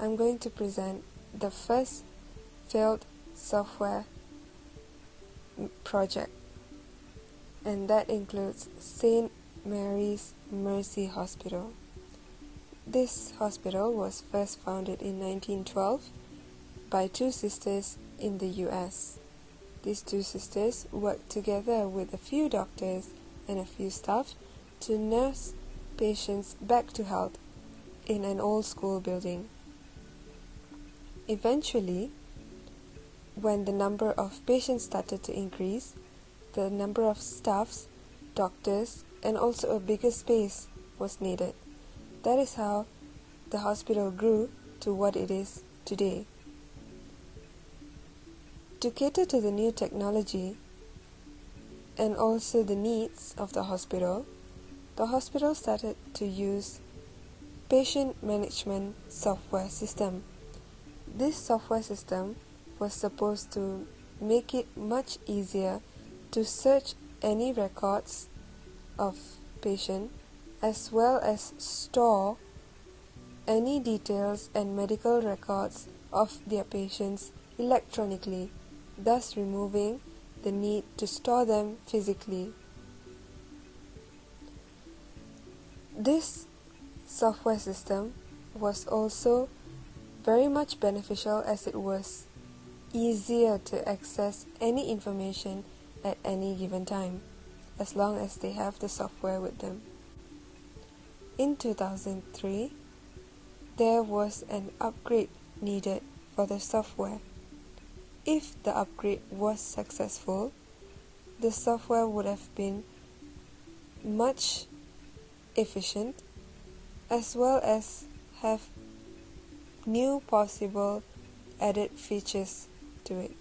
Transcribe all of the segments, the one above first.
I'm going to present the first failed software project, and that includes St. Mary's Mercy Hospital. This hospital was first founded in 1912 by two sisters in the US. These two sisters worked together with a few doctors and a few staff to nurse patients back to health in an old school building. Eventually, when the number of patients started to increase, the number of staffs, doctors, and also a bigger space was needed. That is how the hospital grew to what it is today. To cater to the new technology and also the needs of the hospital started to use patient management software system. This software system was supposed to make it much easier to search any records of patient as well as store any details and medical records of their patients electronically, thus removing the need to store them physically. This software system was also very much beneficial as it was easier to access any information at any given time, as long as they have the software with them. In 2003, there was an upgrade needed for the software. If the upgrade was successful, the software would have been much efficient as well as have new possible added features to it.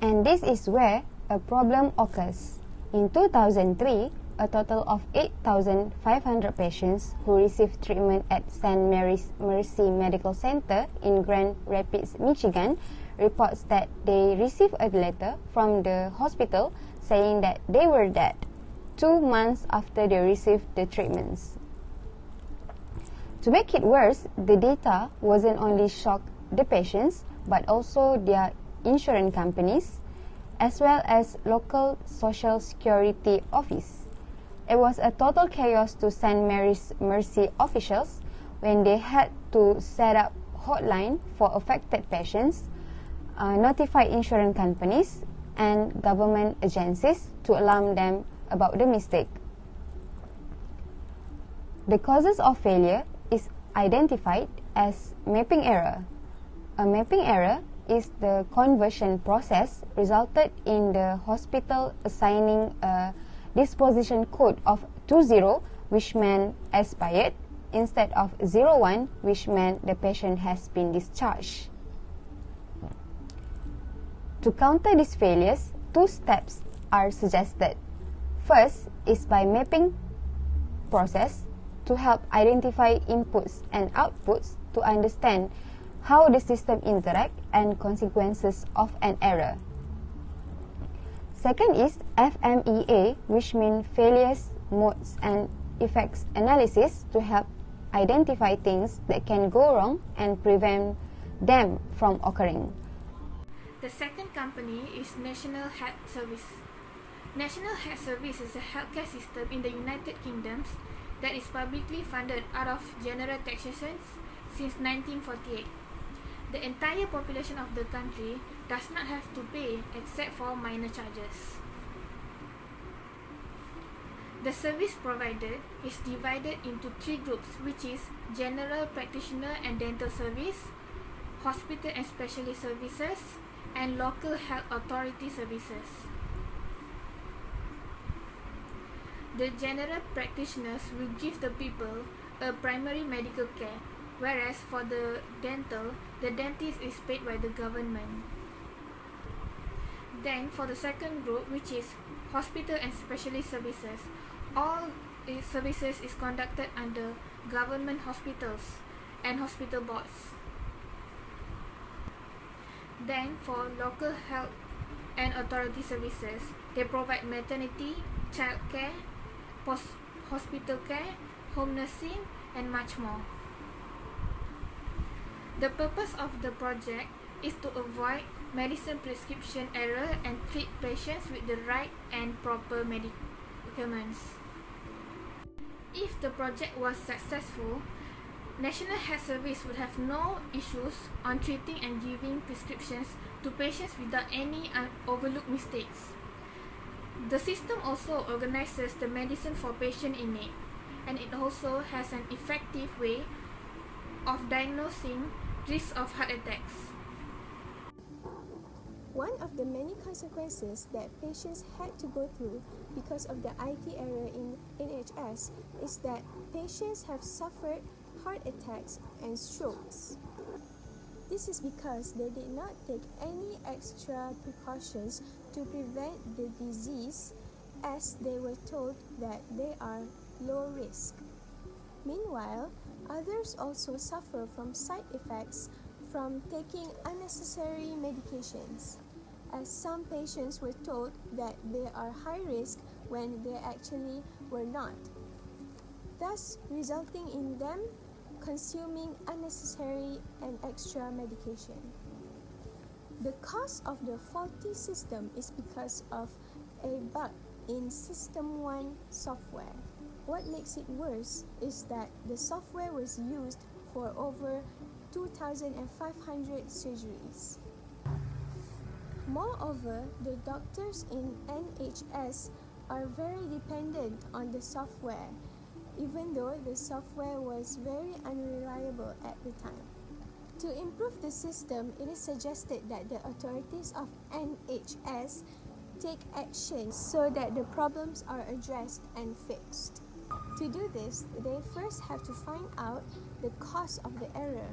And this is where a problem occurs. In 2003, a total of 8,500 patients who received treatment at St. Mary's Mercy Medical Center in Grand Rapids, Michigan, reports that they received a letter from the hospital saying that they were dead 2 months after they received the treatments. To make it worse, the data wasn't only shock the patients, but also their insurance companies, as well as local social security office. It was a total chaos to St. Mary's Mercy officials when they had to set up hotline for affected patients, notify insurance companies and government agencies to alarm them about the mistake. The causes of failure is identified as mapping error. A mapping error is the conversion process resulted in the hospital assigning a disposition code of 20, which meant expired, instead of 01, which meant the patient has been discharged. To counter these failures, 2 steps are suggested. First is by mapping process to help identify inputs and outputs to understand how the system interact and consequences of an error. Second is FMEA, which means failures, modes and effects analysis to help identify things that can go wrong and prevent them from occurring. The second company is National Health Service. National Health Service is a healthcare system in the United Kingdom that is publicly funded out of general taxation since 1948. The entire population of the country does not have to pay except for minor charges. The service provided is divided into 3 groups, which is general practitioner and dental service, hospital and specialist services, and local health authority services. The general practitioners will give the people a primary medical care, whereas for the dental, the dentist is paid by the government. Then for the second group, which is hospital and specialist services, all services is conducted under government hospitals and hospital boards. Then for local health and authority services, they provide maternity, child care, post-hospital care, home nursing, and much more. The purpose of the project is to avoid medicine prescription error and treat patients with the right and proper medicaments. If the project was successful, National Health Service would have no issues on treating and giving prescriptions to patients without any overlooked mistakes. The system also organizes the medicine for patient in need, and it also has an effective way of diagnosing risk of heart attacks. One of the many consequences that patients had to go through because of the IT error in NHS is that patients have suffered heart attacks and strokes. This is because they did not take any extra precautions to prevent the disease, as they were told that they are low risk. Meanwhile, others also suffer from side effects from taking unnecessary medications, as some patients were told that they are high risk when they actually were not, thus resulting in them consuming unnecessary and extra medication. The cause of the faulty system is because of a bug in System 1 software. What makes it worse is that the software was used for over 2,500 surgeries. Moreover, the doctors in NHS are very dependent on the software, even though the software was very unreliable at the time. To improve the system, it is suggested that the authorities of NHS take action so that the problems are addressed and fixed. To do this, they first have to find out the cause of the error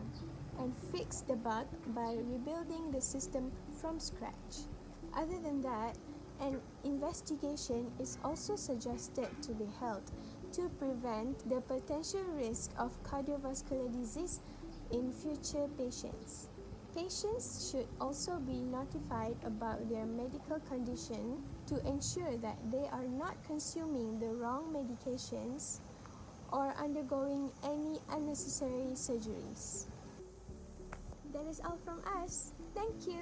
and fix the bug by rebuilding the system from scratch. Other than that, an investigation is also suggested to be held to prevent the potential risk of cardiovascular disease in future patients. Patients should also be notified about their medical condition to ensure that they are not consuming the wrong medications or undergoing any unnecessary surgeries. That is all from us. Thank you.